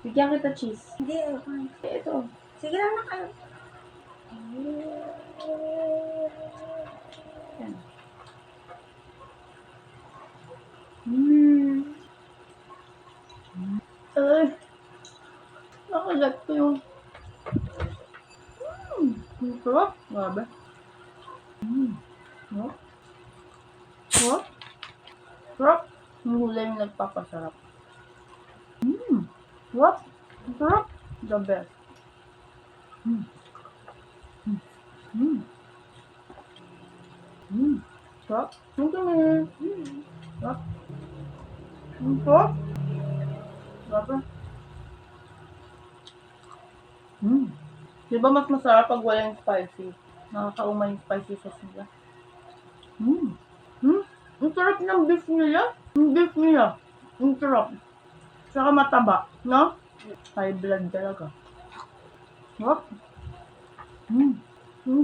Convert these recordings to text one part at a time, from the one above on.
Bigyan kita cheese. Hindi, okay. Ito. Sige lang na kayo. Yan. Ay. Nakagat ko yung... Ang sarap. Grabe. Sarap. Sarap. Sarap. Yung hula yung nagpapasarap. Sarap. Ang sarap. The best. Sarap. Ang dami. Sarap. Ang sarap. Grabe. Di ba mas masarap pag walang spicy? Nakakaumay yung spicy sauce nila. Ang sarap ng beef nila. Yung beef nila. Ang sarap. Saka mataba, no? High blood talaga. Sarap. Ang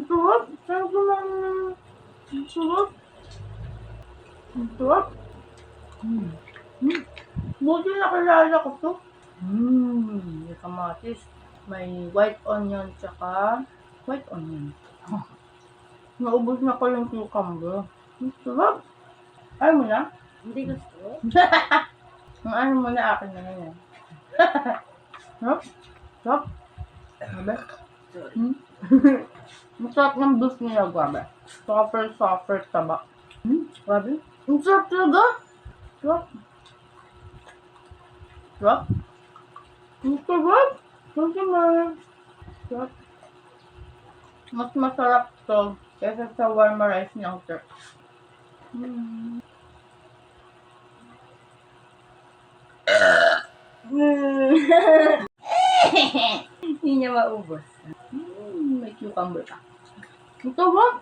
sarap. Sarap naman. Ang sarap. Ang sarap. Buti nakilala ko to. May kamatis. May white onion, tsaka white onion. Naubos na ko yung cucumber. Ang sarap. Ayaw mo na? Hindi gusto. Ang ano mo na akin na yan. Sarap. Sarap. Grabe. Masarap ng beef nila, grabe. Softer taba. Grabe. Ang sarap talaga. Sarap. Sarap. Ang sarap. Sarap. Mas masarap to kaysa sa warm rice ng Turk. Hindi niya maubos. May cucumber pa. Ito ba?